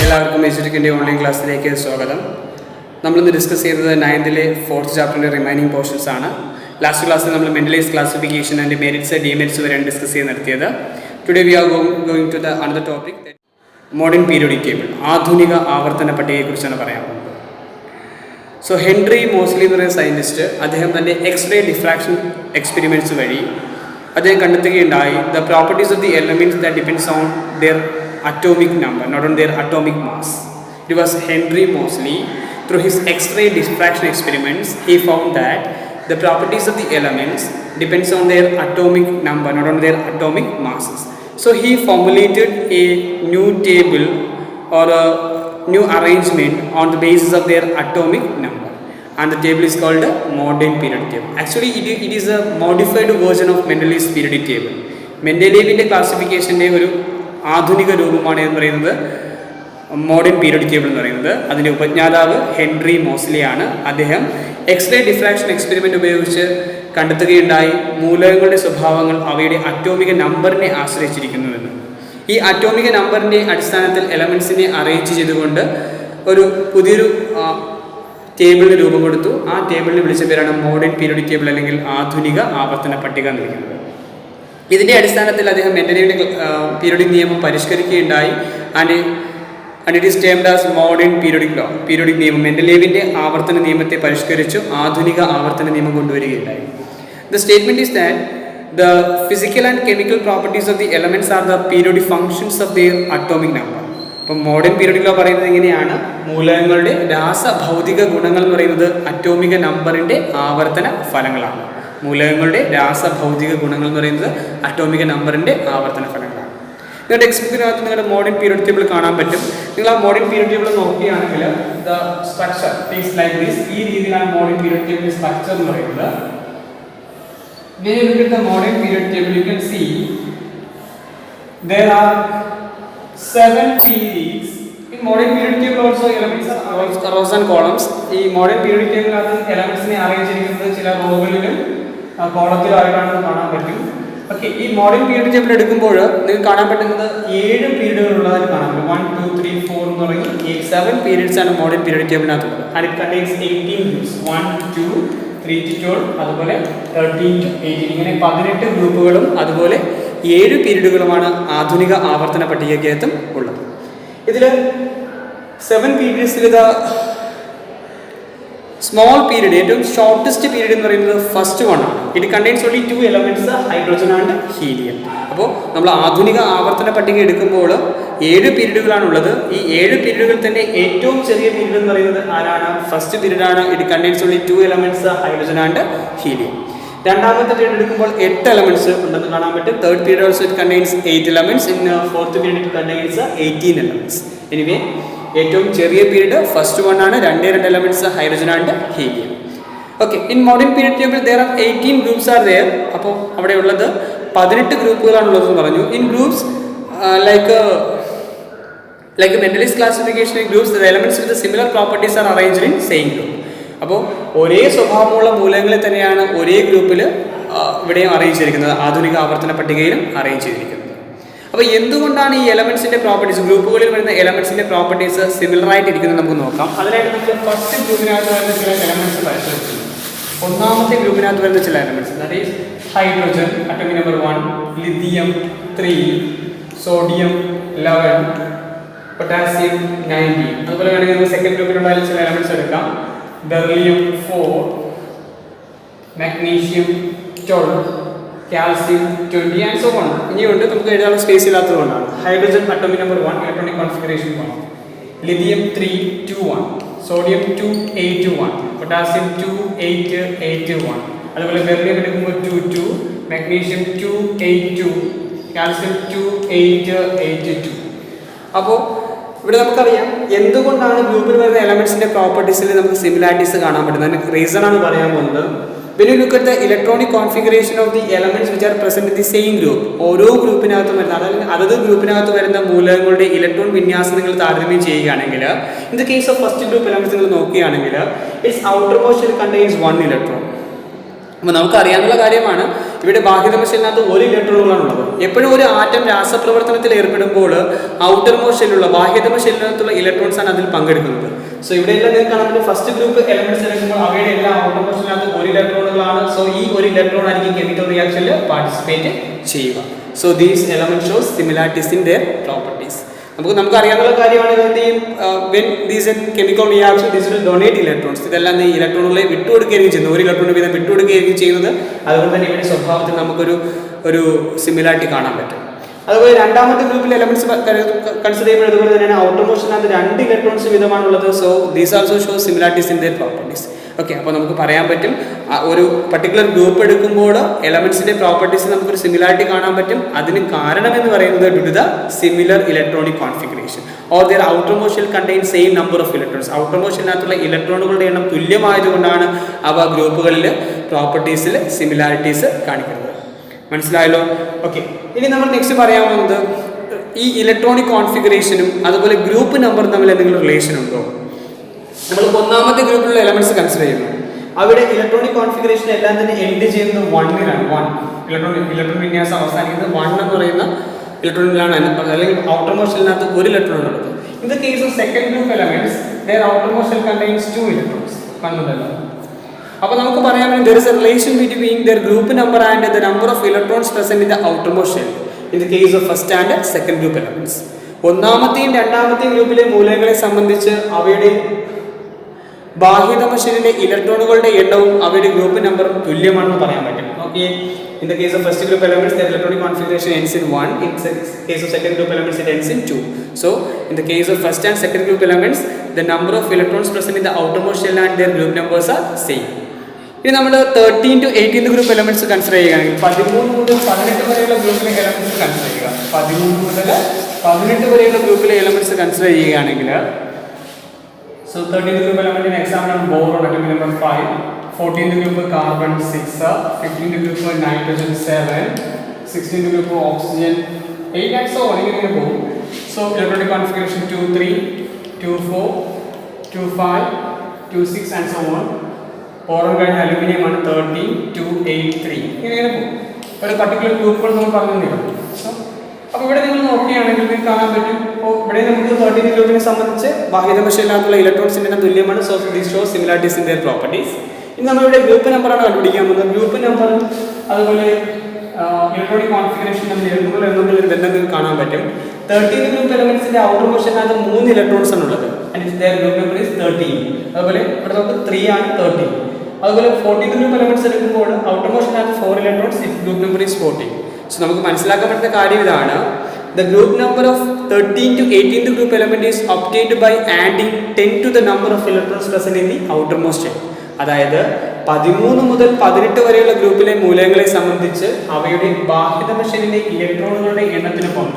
എല്ലാവർക്കും എജുടെക്കിൻ്റെ ഓൺലൈൻ ക്ലാസ്സിലേക്ക് സ്വാഗതം. നമ്മളിന്ന് ഡിസ്കസ് ചെയ്തത് 9th ഫോർത്ത് ചാപ്റ്ററിൻ്റെ റിമൈനിങ് പോർഷൻസ് ആണ്. ലാസ്റ്റ് ക്ലാസ്സിൽ നമ്മൾ Mendeleev's classification and merits demerits വരെയാണ് ഡിസ്കസ് ചെയ്ത് നടത്തിയത്. Today we are going to the another topic, modern periodic table, ആധുനിക ആവർത്തന പട്ടികയെക്കുറിച്ചാണ് പറയാൻ പോകുന്നത്. സോ ഹെൻറി മോസ്ലി എന്ന് പറയുന്ന സയൻറ്റിസ്റ്റ് അദ്ദേഹം തൻ്റെ എക്സ്റേ ഡിഫ്രാക്ഷൻ എക്സ്പെരിമെൻറ്റ്സ് വഴി അദ്ദേഹം കണ്ടെത്തുകയുണ്ടായി the properties of the elements that depends on their atomic number, not on their atomic mass. It was Henry Moseley. Through his X-ray diffraction experiments, he found that the properties of the elements depends on their atomic number, not on their atomic masses. So he formulated a new table or a new arrangement on the basis of their atomic number, and the table is called a modern periodic table. Actually, it is a modified version of Mendeleev's periodic table. Mendeleev's classification ഒരു ആധുനിക രൂപമാണ് എന്ന് പറയുന്നത് modern periodic table എന്ന് പറയുന്നത്. അതിൻ്റെ ഉപജ്ഞാതാവ് Henry മോസ്ലിയാണ്. അദ്ദേഹം എക്സ്റേ ഡിഫ്രാക്ഷൻ എക്സ്പെരിമെൻ്റ് ഉപയോഗിച്ച് കണ്ടെത്തുകയുണ്ടായി മൂലകങ്ങളുടെ സ്വഭാവങ്ങൾ അവയുടെ അറ്റോമിക നമ്പറിനെ ആശ്രയിച്ചിരിക്കുന്നുവെന്ന്. ഈ അറ്റോമിക നമ്പറിൻ്റെ അടിസ്ഥാനത്തിൽ എലമെൻസിനെ അറേഞ്ച് ചെയ്തുകൊണ്ട് ഒരു പുതിയൊരു ടേബിളിന് രൂപം കൊടുത്തു. ആ ടേബിളിന് വിളിച്ച പേരാണ് മോഡേൺ പീരിയോഡിക് ടേബിൾ അല്ലെങ്കിൽ ആധുനിക ആവർത്തന പട്ടിക എന്ന് വിളിക്കുന്നത്. ഇതിൻ്റെ അടിസ്ഥാനത്തിൽ അദ്ദേഹം മെൻഡലീവിൻ്റെ പീരിയോഡിക് നിയമം പരിഷ്കരിക്കുകയുണ്ടായി. And it is termed as modern periodic law. Periodic നിയമം മെൻഡലീവിൻ്റെ ആവർത്തന നിയമത്തെ പരിഷ്കരിച്ചു ആധുനിക ആവർത്തന നിയമം കൊണ്ടുവരികയുണ്ടായി. The statement is that the physical and chemical properties of the elements are the periodic functions of their atomic number. അപ്പം മോഡേൺ പീരിയോഡിക് ലോ പറയുന്നത് എങ്ങനെയാണ്? മൂലകങ്ങളുടെ രാസഭൗതിക ഗുണങ്ങൾ എന്ന് പറയുന്നത് അറ്റോമിക നമ്പറിൻ്റെ ആവർത്തന ഫലങ്ങളാണ്. മൂലകങ്ങളുടെ രാസഭൗതിക ഗുണങ്ങൾ എന്ന് പറയുന്നത് അറ്റോമിക നമ്പറിൻ്റെ ആവർത്തന ഫലങ്ങളാണ്. നിങ്ങളുടെ ടെക്സ്റ്റ് ബുക്കിനകത്ത് നിങ്ങളുടെ മോഡേൺ പീരിയോഡിക് ടേബിൾ കാണാൻ പറ്റും. നിങ്ങൾ ആ മോഡേൺ പീരിയോഡിക് ടേബിൾ നോക്കുകയാണെങ്കിൽ the structure is like this. ഈ രീതിയിലാണ് മോഡേൺ പീരിയോഡിക് ടേബിൾ സ്ട്രക്ചർ എന്ന് പറയുന്നത്. When you look at the modern period table, you can see there are 7 periods. In modern periodic table also elements are rows and columns. ഈ modern periodic ടേബിളിനകത്ത് എലമെന്റ്സിനെ arrange ചെയ്തിരിക്കുന്നത് ചില റോകളിലും കോളത്തിലായിട്ടാണെന്ന് കാണാൻ പറ്റും. Okay, ഈ modern periodic table എടുക്കുമ്പോൾ നിങ്ങൾക്ക് കാണാൻ പറ്റുന്നത് 7 പീരീഡുകൾ ഉള്ളതായിട്ട് കാണാൻ പറ്റും. 1, 2, 3, 4 എന്ന് തുടങ്ങി 7 പീരീഡ്സ് ആണ് മോഡേൺ പീരിയോഡിക് ടേബിളിനകത്തുള്ളത്. And it contains 18 groups. 1, 2, 3 to 12, അതുപോലെ 13 to 18, ഇങ്ങനെ 18 ഗ്രൂപ്പുകളും അതുപോലെ 7 പീരീഡുകളുമാണ് ആധുനിക ആവർത്തന പട്ടികയ്ക്കകത്തും ഉള്ളത്. ഇതിൽ 7 പീരീഡ്സിൽ ഇത് സ്മോൾ പീരീഡ്, ഏറ്റവും ഷോർട്ടസ്റ്റ് പീരീഡ് എന്ന് പറയുന്നത് ഫസ്റ്റ് വൺ ആണ്. It contains only 2 elements, hydrogen and helium. അപ്പോൾ നമ്മൾ ആധുനിക ആവർത്തന പട്ടിക എടുക്കുമ്പോൾ 7 പീരീഡുകളാണുള്ളത്. ഈ 7 പീരീഡുകൾ തന്നെ ഏറ്റവും ചെറിയ പീരീഡ് എന്ന് പറയുന്നത് ആരാണ്? ഫസ്റ്റ് പീരീഡ് ആണ്. It contains only 2 elements, hydrogen and helium. രണ്ടാമത്തെ പീരീഡ് എടുക്കുമ്പോൾ 8 എലമെന്റ്സ് ഉണ്ടെന്ന് കാണാൻ പറ്റും. Third period also it contains 8 elements. In fourth period it contains 18 elements. Anyway ഏറ്റവും ചെറിയ പീരീഡ് ഫസ്റ്റ് വൺ ആണ്. 2 elements, hydrogen and helium. Okay, in modern periodic table there are 18 groups are there. അപ്പോൾ അവിടെ ഉള്ളത് 18 ഗ്രൂപ്പുകളാണുള്ളതെന്ന് പറഞ്ഞു. In groups like Mendeleev's classification in groups, the elements with the similar properties are arranged in same group. അപ്പോൾ ഒരേ സ്വഭാവമുള്ള മൂലകങ്ങളെ തന്നെയാണ് ഒരേ ഗ്രൂപ്പിൽ ഇവിടെയും അറേഞ്ച് ചെയ്തിരിക്കുന്നത്, ആധുനിക ആവർത്തന പട്ടികയിലും അറേഞ്ച് ചെയ്തിരിക്കുന്നത്. അപ്പോൾ എന്തുകൊണ്ടാണ് ഈ എലമെന്റ്സിന്റെ പ്രോപ്പർട്ടീസ്, ഗ്രൂപ്പുകളിൽ വരുന്ന എലമെന്റ്സിന്റെ പ്രോപ്പർട്ടീസ് സിമിലർ ആയിട്ട് ഇരിക്കുന്നത് നമുക്ക് നോക്കാം. അതിനായിട്ട് നമുക്ക് ഫസ്റ്റ് ഗ്രൂപ്പിനകത്ത് വരുന്ന ചില എലമെന്റ്സ് പരിശോധിച്ചു. ഒന്നാമത്തെ ഗ്രൂപ്പിനകത്ത് വരുന്ന ചില elements, that is hydrogen atomic number 1, lithium 3, sodium 11, potassium 19. അതുപോലെ വേണമെങ്കിൽ നമുക്ക് സെക്കൻഡ് ഗ്രൂപ്പിലുള്ള ചില എലമെന്റ്സ് എടുക്കാം. Beryllium 4, magnesium 12, calcium 20 and so on. ഇനിയുണ്ട്, നമുക്ക് എഴുതാനുള്ള സ്പേസ് ഇല്ലാത്തതുകൊണ്ടാണ്. Hydrogen atomic number 1, electronic configuration 1, lithium 3, 2, 1, sodium 2, 8, 1, potassium 2, 8, 8, 1. അതുപോലെ ബെറിലിയം എടുക്കുമ്പോൾ 2, 2, മാഗ്നീഷ്യം 2, 8, 2, കാൽസ്യം 2, 8, 8, 2. അപ്പോൾ ഇവിടെ നമുക്കറിയാം എന്തുകൊണ്ടാണ് ഗ്രൂപ്പിൽ വരുന്ന എലമെന്റ്സിന്റെ പ്രോപ്പർട്ടീസിൽ നമുക്ക് സിമിലാരിറ്റീസ് കാണാൻ പറ്റുന്നത്. അതിന് റീസൺ ആണ് പറയാൻ പോകുന്നത്. When you look at the electronic configuration of the elements which are present in the same group, ഓരോ ഗ്രൂപ്പിനകത്തും വരുന്ന അതത് ഗ്രൂപ്പിനകത്ത് വരുന്ന മൂലകങ്ങളുടെ ഇലക്ട്രോൺ വിന്യാസം നിങ്ങൾ താരതമ്യം ചെയ്യുകയാണെങ്കിൽ, in the case of first group elements നിങ്ങൾ നോക്കുകയാണെങ്കിൽ it's outer most contains 1 electron. അപ്പോൾ നമുക്കറിയാനുള്ള കാര്യമാണ് ഇവിടെ ബാഹ്യതമ ഷെല്ലിനകത്ത് ഒരു ഇലക്ട്രോണുകളാണുള്ളത്. എപ്പോഴും ഒരു ആറ്റം രാസപ്രവർത്തനത്തിൽ ഏർപ്പെടുമ്പോൾ ഔട്ടർ മോസ്റ്റ് ഷെല്ലുള്ള ബാഹ്യതമ ഷെല്ലിനകത്തുള്ള ഇലക്ട്രോൺസ് ആണ് അതിൽ പങ്കെടുക്കുന്നത്. സോ ഇവിടെ എല്ലാം നിങ്ങൾക്ക് കാണാൻ പറ്റും ഫസ്റ്റ് ഗ്രൂപ്പ് എലമെന്റ്സ് എടുക്കുമ്പോൾ അവയുടെ എല്ലാം ഔട്ടർ മോസ്റ്റ് ഷെല്ലിനകത്ത് ഒരു ഇലക്ട്രോണുകളാണ്. സോ ഈ ഒരു ഇലക്ട്രോൺ ആയിരിക്കും കെമിക്കൽ റിയാക്ഷനിൽ പാർട്ടിസിപ്പേറ്റ് ചെയ്യുക. So these element shows similarities in their properties. നമുക്ക് അറിയാനുള്ള കാര്യമാണ് when these chemical reaction these will donate electrons. ഇതെല്ലാം ഈ ഇലക്ട്രോണുകളെ വിട്ടുകൊടുക്കുകയായിരിക്കും ചെയ്യുന്നത്, ഒരു ഇലക്ട്രോൺ വീതം വിട്ടുകൊടുക്കുകയായിരിക്കും ചെയ്യുന്നത്. അതുകൊണ്ട് തന്നെ ഇവരുടെ സ്വഭാവത്തിൽ നമുക്കൊരു സിമിലാരിറ്റി കാണാൻ പറ്റും. അതുപോലെ രണ്ടാമത്തെ ഗ്രൂപ്പിലെ എലമെന്റ്സ് കൺസിഡർ ചെയ്യുമ്പോൾ അതുപോലെ തന്നെയാണ് ഔട്ടർ മോഷനകത്ത് 2 ഇലക്ട്രോൺസ് വീതമാണുള്ളത്. So these also show similarities in their properties. Okay, അപ്പോൾ നമുക്ക് പറയാൻ പറ്റും ഒരു പർട്ടിക്കുലർ ഗ്രൂപ്പ് എടുക്കുമ്പോൾ എലമെന്റ്സിന്റെ പ്രോപ്പർട്ടീസ് നമുക്കൊരു സിമിലാരിറ്റി കാണാൻ പറ്റും. അതിന് കാരണം എന്ന് പറയുന്നത് due to the similar electronic configuration or their outermost shell contain same number of electrons. Outermost ഷെല്ലിനകത്തുള്ള ഇലക്ട്രോണുകളുടെ എണ്ണം തുല്യമായതുകൊണ്ടാണ് അവ ഗ്രൂപ്പുകളിൽ പ്രോപ്പർട്ടീസിൽ സിമിലാരിറ്റീസ് കാണിക്കുന്നത്. മനസ്സിലായല്ലോ? ഓക്കെ, ഇനി നമ്മൾ നെക്സ്റ്റ് പറയാൻ പോകുന്നത് ഈ ഇലക്ട്രോണിക് കോൺഫിഗറേഷനും അതുപോലെ ഗ്രൂപ്പ് നമ്പറും തമ്മിൽ എന്തെങ്കിലും റിലേഷൻ ഉണ്ടോ? നമ്മൾ ഒന്നാമത്തെ ഗ്രൂപ്പിലുള്ള എലമെന്റ്സ് കൺസിഡർ ചെയ്യുന്നു. അവിടെ ഇലക്ട്രോണിക് കോൺഫിഗറേഷൻ എല്ലാം തന്നെ എൻഡ് ചെയ്യുന്നത് 1-ലാണ്. 1 ഇലക്ട്രോൺ വിന്യാസം അവസാനിക്കുന്നത് 1 എന്ന് പറയുന്ന ഇലക്ട്രോണിലാണ്, അല്ലെങ്കിൽ ഔട്ടർ മോസ്റ്റ് ഷെല്ലിനകത്ത് ഒരു ഇലക്ട്രോൺ ഉള്ളത്. In the case of second group elements their outer most shell contains 2 electrons. കണ്ടല്ലോ. അപ്പോൾ നമുക്ക് പറയാൻ പറ്റും there is a relation between their group number and the number of electrons present in the outermost shell in the case of first and second group elements. ഒന്നാമത്തെയും രണ്ടാമത്തെയും ഗ്രൂപ്പിലെ മൂലകങ്ങളെ സംബന്ധിച്ച് അവയുടെ ബാഹ്യതമ ഷെല്ലിലെ ഇലക്ട്രോണുകളുടെ എണ്ണവും അവയുടെ ഗ്രൂപ്പ് നമ്പറും തുല്യമാണെന്ന് പറയാൻ പറ്റും. Okay, in the case of first group elements their electronic configuration ends in 1, in case of second group elements it ends in 2. So in the case of first and second group elements the number of electrons present in the outermost shell and their group numbers are same. ഇനി നമ്മൾ 13 to 18 group elements consider ചെയ്യുകയാണെങ്കിൽ 13 മുതൽ 18 വരെയുള്ള ഗ്രൂപ്പിലെ elements consider ചെയ്യുക. 13 മുതൽ 18 വരെയുള്ള ഗ്രൂപ്പിലെ എലമെന്റ്സ് കൺസിഡർ ചെയ്യുകയാണെങ്കിൽ so 13th group element in example on boron atomic number 5, 14th group carbon 6, 15th group nitrogen 7, 16th group oxygen 8 and so on. So electronic configuration 2 3, 2 4, 2 5, 2 6 and so on. Boron കഴിഞ്ഞ aluminium ആണ് 13, 2, 8, 3. ഇങ്ങനെ പോകും. ഒരു particular ഗ്രൂപ്പുകൾ നമ്മൾ പറഞ്ഞിരുന്നു. അപ്പോൾ ഇവിടെ നിങ്ങൾ നോക്കുകയാണെങ്കിൽ നിങ്ങൾക്ക് കാണാൻ പറ്റും. അപ്പോൾ ഇവിടെ നമുക്ക് 13 ഗ്രൂപ്പിനെ സംബന്ധിച്ച് ബാഹ്യതമ ഷെല്ലിനകത്തുള്ള ഇലക്ട്രോൺസിന്റെ എണ്ണം തുല്യമാണ്. So these show similarities in their properties. ഇനി നമ്മളിവിടെ ഗ്രൂപ്പ് നമ്പറാണ് കണ്ടുപിടിക്കാൻ പോകുന്നത്. ഗ്രൂപ്പ് നമ്പർ അതുപോലെ ഇലക്ട്രോണിക് കോൺഫിഗറേഷൻ നമ്മൾ എഴുതുമ്പോൾ എന്നുള്ള ഒരു ബന്ധം നിങ്ങൾക്ക് കാണാൻ പറ്റും. 13 ഗ്രൂപ്പ് എലമെന്റ്സിന്റെ ഔട്ടർ മോഷനകത്ത് 3 ഇലക്ട്രോൺസ് ആണ് ഉള്ളത്. And their group number is 13. അതുപോലെ ഇവിടെ നമുക്ക് 3 ആണ് 13. അതുപോലെ 14th ഗ്രൂപ്പ് എലമെന്റ്സ് എടുക്കുമ്പോൾ ഔട്ടർ മോഷനകത്ത് 4 electrons, group number is 14. So നമുക്ക് മനസ്സിലാക്കാൻ പറ്റുന്ന കാര്യം ഇതാണ്. The group number of 13 to 18th group element is obtained by adding 10 to the number of electrons present in the outermost shell. അതായത് 13 മുതൽ 18 വരെയുള്ള ഗ്രൂപ്പിലെ മൂലകങ്ങളെ സംബന്ധിച്ച് അവയുടെ ബാഹ്യതമ ഷെല്ലിലെ ഇലക്ട്രോണുകളുടെ എണ്ണത്തിനൊപ്പം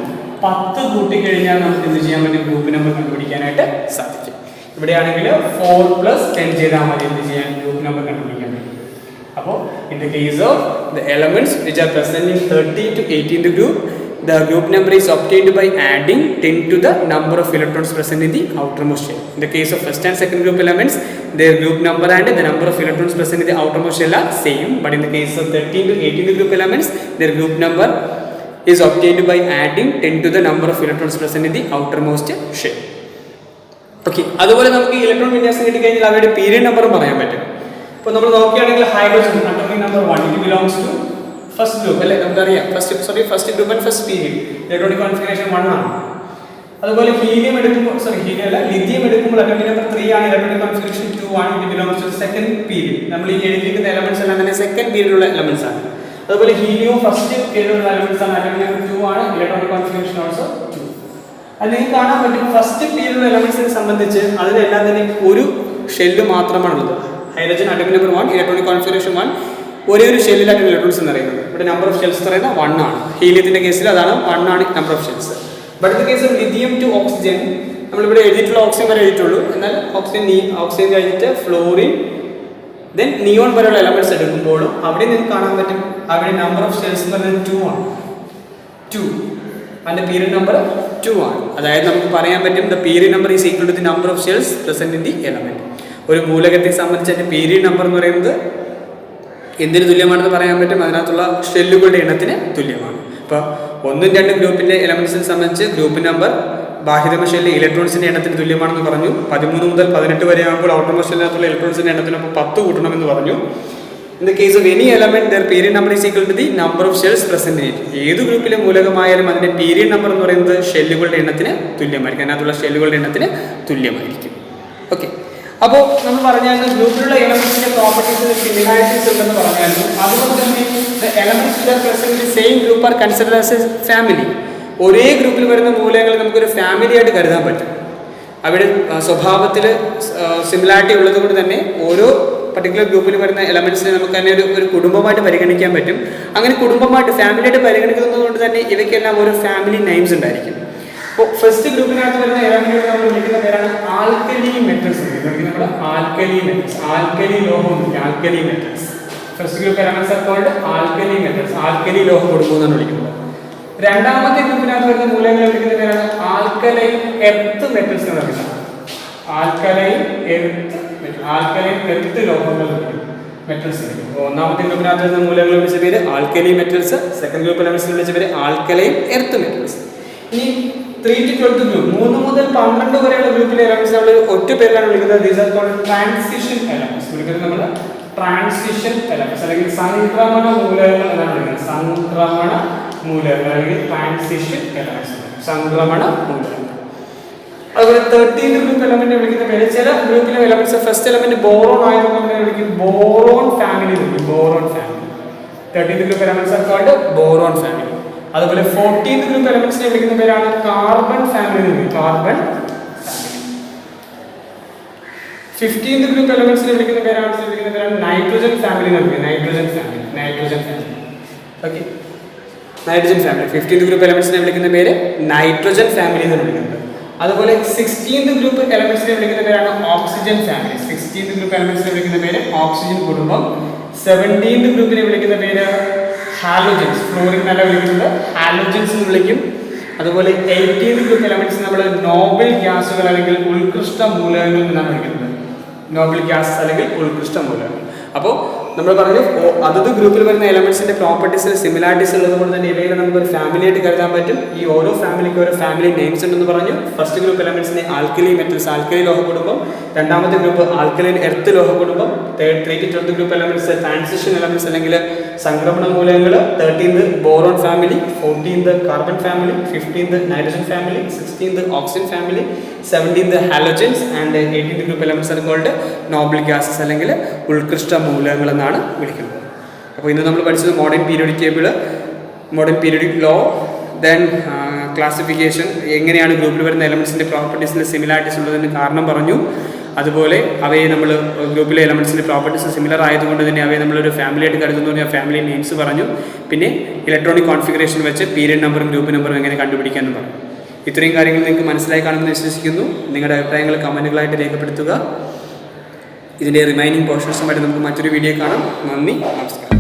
10 കൂട്ടിക്കഴിഞ്ഞാൽ നമുക്ക് എന്ത് ചെയ്യാൻ പറ്റും? ഗ്രൂപ്പ് നമ്പർ കണ്ടുപിടിക്കാനായിട്ട് സാധിക്കും. ഇവിടെയാണെങ്കിൽ 4 + 10 ചെയ്താൽ മതി എന്ത് ചെയ്യാൻ? ഗ്രൂപ്പ് നമ്പർ കണ്ടുപിടിക്കാൻ പറ്റും. അപ്പോൾ in the case of the elements which are present in 13 to 18th group, the group number is obtained by adding 10 to the number of electrons present in the outermost shell. In the case of first and second group elements, their group number and the number of electrons present in the outermost shell are same. But in the case of 13 to 18th group elements, their group number is obtained by adding 10 to the number of electrons present in the outermost shell. Okay, അതുപോലെ നമുക്ക് electron വിന്യാസം കിട്ടിക്കഴിഞ്ഞാൽ അവയുടെ period നമ്പറും പറയാൻ പറ്റും. ഇപ്പോൾ നമ്മൾ നോക്കുകയാണെങ്കിൽ hydrogen atomic number 1 it belongs to first group അല്ലേ? നമുക്കറിയാം first group and first period electronic configuration 1 ആണ്. അതുപോലെ ഹീലിയം എടുക്കുമ്പോൾ ലിഥിയം എടുക്കുമ്പോൾ അറ്റോമിക് നമ്പർ 3 ആണ്, ഇലക്ട്രോണിക് കോൺഫിഗറേഷൻ 2 ആണ്. It belongs to second period. നമ്മൾ ഈ എഴുതിയിരിക്കുന്ന എലമെന്റ്സ് എല്ലാം തന്നെ സെക്കൻഡ് പീരിയഡിലുള്ള എലമെന്റ്സ് ആണ്. അതുപോലെ ഹീലിയം ഫസ്റ്റ് പീരിയഡിലുള്ള എലമെന്റ്സ് ആണ്, അറ്റോമിക് നമ്പർ 2 ആണ്, ഇലക്ട്രോണിക് കോൺഫിഗറേഷൻ ഓൾസോ 2. അത് നിങ്ങൾക്ക് കാണാൻ പറ്റും. ഫസ്റ്റ് പീരിയഡിലുള്ള എലമെന്റ്സിനെ സംബന്ധിച്ച് അതിലെല്ലാം തന്നെ ഒരു ഷെല്ല് മാത്രമാണുള്ളത്. Hydrogen atomic number 1, electronic configuration 1, ഒരേ ഒരു ഷെല്ലിലാണ് ഇലക്ട്രോൺസ് എന്ന് പറയുന്നത്. ഇവിടെ നമ്പർ ഓഫ് ഷെൽസ് എന്ന് പറയുന്നത് 1 ആണ്. ഹീലിയത്തിന്റെ കേസിൽ അതാണ് 1 ആണ് number of shells. But in case of lithium to oxygen നമ്മളിവിടെ എഴുതിയിട്ടുള്ള ഓക്സിജൻ വരെ എഴുതിയിട്ടുള്ളൂ. എന്നാൽ ഓക്സിജൻ കഴിഞ്ഞിട്ട് ഫ്ലോറിൻ ദെൻ നിയോൺ വരെയുള്ള എലമെന്റ്സ് എടുക്കുമ്പോഴും അവിടെ നിങ്ങൾക്ക് കാണാൻ പറ്റും അവിടെ നമ്പർ ഓഫ് ഷെൽസ് എന്ന് പറയുന്നത് 2 ആണ്. 2 അതിന്റെ പീരിയഡ് നമ്പർ 2 ആണ്. അതായത് നമുക്ക് പറയാൻ പറ്റും the period number is equal to the number of shells present in the element. ഒരു മൂലകത്തെ സംബന്ധിച്ച് അതിന്റെ പീരിയഡ് നമ്പർ എന്ന് പറയുന്നത് എന്തിന് തുല്യമാണെന്ന് പറയാൻ പറ്റും? അതിനകത്തുള്ള ഷെല്ലുകളുടെ എണ്ണത്തിന് തുല്യമാണ്. ഇപ്പോൾ 1, 2 ഗ്രൂപ്പിൻ്റെ എലമെൻസിനെ സംബന്ധിച്ച് ഗ്രൂപ്പ് നമ്പർ ബാഹ്യതമ ഷെല്ലിൽ ഇലക്ട്രോൺസിൻ്റെ എണ്ണത്തിന് തുല്യമാണെന്ന് പറഞ്ഞു. 13 മുതൽ 18 വരെ ആകുമ്പോൾ ഔട്ടർമോസ്റ്റ് ഷെല്ലിനകത്തുള്ള ഇലക്ട്രോൺസിൻ്റെ എണ്ണത്തിനൊപ്പം 10 കൂട്ടണമെന്ന് പറഞ്ഞു. In the case of any element, their period number is equal to the number of shells present in it. ഏത് ഗ്രൂപ്പിലെ മൂലകമായാലും അതിൻ്റെ പീരിയഡ് നമ്പർ എന്ന് പറയുന്നത് ഷെല്ലുകളുടെ എണ്ണത്തിന് തുല്യമായിരിക്കും. അതിനകത്തുള്ള ഷെല്ലുകളുടെ എണ്ണത്തിന് തുല്യമായിരിക്കും. ഓക്കെ, അപ്പോൾ നമ്മൾ പറഞ്ഞാൽ ഗ്രൂപ്പിലുള്ള എലമെന്റ്സിന്റെ പ്രോപ്പർട്ടീസിൽ സിമിലാരിറ്റീസ് ഉണ്ടെന്ന് പറഞ്ഞാലും അതുപോലെ തന്നെ the elements that are present in the same group are considered as a family. ഒരേ ഗ്രൂപ്പിൽ വരുന്ന മൂലകങ്ങൾ നമുക്കൊരു ഫാമിലി ആയിട്ട് കരുതാൻ പറ്റും. അവിടെ സ്വഭാവത്തിൽ സിമിലാരിറ്റി ഉള്ളത് കൊണ്ട് തന്നെ ഓരോ പർട്ടിക്കുലർ ഗ്രൂപ്പിൽ വരുന്ന എലമെന്റ്സിനെ നമുക്ക് തന്നെ ഒരു കുടുംബമായിട്ട് പരിഗണിക്കാൻ പറ്റും. അങ്ങനെ കുടുംബമായിട്ട് ഫാമിലിയായിട്ട് പരിഗണിക്കുന്നത് കൊണ്ട് തന്നെ ഇവയ്ക്കെല്ലാം ഓരോ ഫാമിലി നെയിംസ് ഉണ്ടായിരിക്കും. അപ്പോൾ ഫസ്റ്റ് ഗ്രൂപ്പിനകത്ത് വരുന്ന എലമെന്റുകൾ നമ്മൾ വിളിക്കുന്ന പേരാണ് ആൽക്കലി മെറ്റൽസ്. നമ്മൾ ആൽക്കലി മെറ്റൽസ്, ആൽക്കലി ലോഹം, alkali metals. First group elements are called alkali metals, alkali ലോഹ കുടുംബം എന്നാണ് വിളിക്കുന്നത്. രണ്ടാമത്തെ ഗ്രൂപ്പിനകത്ത് വരുന്ന മൂലകങ്ങളെ വിളിക്കുന്ന പേരാണ് ആൽക്കലൈൻ എർത്ത് മെറ്റൽസ് എന്ന് പറയുന്നത്. ആൽക്കലൈൻ എർത്ത്, ആൽക്കലൈൻ എർത്ത് ലോഹങ്ങൾ മെറ്റൽസ്. ഒന്നാമത്തെ ഗ്രൂപ്പിനകത്ത് വരുന്ന മൂലകങ്ങളെ വിളിച്ച പേര് ആൽക്കലി മെറ്റൽസ്, സെക്കൻഡ് ഗ്രൂപ്പ് എലമെന്റ്സിനെ വിളിച്ച പേര് ആൽക്കലൈൻ എർത്ത് മെറ്റൽസ്. ഇനി 3 to 12 ഗ്രൂപ്പ്, 3 മുതൽ 12 വരെയുള്ള ഗ്രൂപ്പിലെ എലമെന്റ്സ് നമ്മൾ ഒറ്റ പേരിലാണ് വിളിക്കുന്നത്. These are called transition elements. വിളിക്കുന്നത് നമ്മൾ ട്രാൻസിഷൻ എലമെന്റ്സ് അല്ലെങ്കിൽ സംക്രമണ മൂലകങ്ങൾ എന്നാണ് വിളിക്കുന്നത്. സംക്രമണ മൂലകങ്ങൾ അല്ലെങ്കിൽ ട്രാൻസിഷൻ എലമെന്റ്സ്, സംക്രമണ മൂലകങ്ങൾ. അതുപോലെ 13th ഗ്രൂപ്പ് എലമെന്റ് വിളിക്കുന്ന പേര്, ചില ഗ്രൂപ്പിലെ എലമെന്റ്സ് ഫസ്റ്റ് എലമെന്റ് ബോറോൺ ആയതുകൊണ്ട് വിളിക്കും ബോറോൺ ഫാമിലി വിളിക്കും, boron family. 13th group elements are called boron family. അതുപോലെ 14th ഗ്രൂപ്പ് എലമെന്റ്സിനെ വിളിക്കുന്ന പേരാണ് കാർബൺ ഫാമിലി എന്ന് വിളിക്കും, കാർബൺ ഫാമിലി. 15th ഗ്രൂപ്പ് എലമെന്റ്സിനെ വിളിക്കുന്ന പേരാണ് നൈട്രജൻ ഫാമിലി എന്ന് വിളിക്കും, nitrogen family, nitrogen family. Okay, nitrogen family. 15th group എലമെന്റ്സിനെ വിളിക്കുന്ന പേര് നൈട്രജൻ ഫാമിലി എന്ന് വിളിക്കുന്നത്. അതുപോലെ 16th ഗ്രൂപ്പ് എലമെന്റ്സിനെ വിളിക്കുന്ന പേരാണ് ഓക്സിജൻ ഫാമിലി. 16th ഗ്രൂപ്പ് എലമെന്റ്സിനെ വിളിക്കുന്ന പേര് ഓക്സിജൻ കുടുംബം. 17th ഗ്രൂപ്പിനെ വിളിക്കുന്ന പേര് ഹാലോജൻസ്, ഫ്ലോറിൻ എന്നല്ല വിളിക്കുന്നത്, ഹാലോജൻസ് എന്ന് വിളിക്കും. അതുപോലെ 18th ഗ്രൂപ്പ് എലമെന്റ്സ് നമ്മൾ നോബൽ ഗ്യാസുകൾ അല്ലെങ്കിൽ ഉത്കൃഷ്ട മൂലകങ്ങൾ എന്നാണ് വിളിക്കുന്നത്, നോബൽ ഗ്യാസ് അല്ലെങ്കിൽ ഉത്കൃഷ്ട മൂലകങ്ങൾ. അപ്പോൾ നമ്മൾ പറഞ്ഞു അതത് ഗ്രൂപ്പിൽ വരുന്ന എലമെന്റ്സിന്റെ പ്രോപ്പർട്ടീസിൽ സിമിലാരിറ്റീസ് ഉള്ളത് കൊണ്ട് തന്നെ ഇവയെ നമുക്ക് ഒരു ഫാമിലി ആയിട്ട് കരുതാൻ പറ്റും. ഈ ഓരോ ഫാമിലിക്ക് ഓരോ ഫാമിലി നെയിംസ് ഉണ്ടെന്ന് പറഞ്ഞു. ഫസ്റ്റ് ഗ്രൂപ്പ് എലമെന്റ്സിനെ ആൽക്കലി മെറ്റൽസ്, ആൽക്കലി ലോഹ കുടുംബം. രണ്ടാമത്തെ ഗ്രൂപ്പ് ആൽക്കലൈൻ എർത്ത് ലോഹ കുടുംബം. 3 to 12 group elements transition elements അല്ലെങ്കിൽ സംക്രമണ മൂലകങ്ങൾ. 13th boron family, 14th carbon family, 15th nitrogen family, 16th oxygen family, 17th halogens and 18th group elements ആണ് called Nobel gases അല്ലെങ്കിൽ ഉത്കൃഷ്ട മൂലകങ്ങൾ എന്നാണ് വിളിക്കുന്നത്. അപ്പോൾ ഇന്ന് നമ്മൾ പഠിച്ചത് modern periodic table, modern periodic law, then classification, എങ്ങനെയാണ് ഗ്രൂപ്പിൽ വരുന്ന എലമെന്റ്സിന്റെ പ്രോപ്പർട്ടീസിൽ സിമിലാരിറ്റീസ് ഉള്ളതിന് കാരണം പറഞ്ഞു. അതുപോലെ അവയെ നമ്മൾ ഗ്രൂപ്പിലെ എലമെന്റ്സിന്റെ പ്രോപ്പർട്ടീസ് സിമിലർ ആയതുകൊണ്ട് തന്നെ അവയെ നമ്മളൊരു ഫാമിലി ആയിട്ട് കരുതുന്ന ഫാമിലി നെയിംസ് പറഞ്ഞു. പിന്നെ ഇലക്ട്രോണിക് കോൺഫിഗറേഷൻ വെച്ച് പീരിയഡ് നമ്പറും ഗ്രൂപ്പ് നമ്പറും എങ്ങനെ കണ്ടുപിടിക്കാമെന്ന് പറഞ്ഞു. ഇത്രയും കാര്യങ്ങൾ നിങ്ങൾക്ക് മനസ്സിലായി കാണുമെന്ന് വിശ്വസിക്കുന്നു. നിങ്ങളുടെ അഭിപ്രായങ്ങൾ കമൻറ്റുകളായിട്ട് രേഖപ്പെടുത്തുക. ഇതിൻ്റെ റിമൈനിങ് പോർഷൻസുമായിട്ട് നമുക്ക് മറ്റൊരു വീഡിയോ കാണാം. നന്ദി, നമസ്കാരം.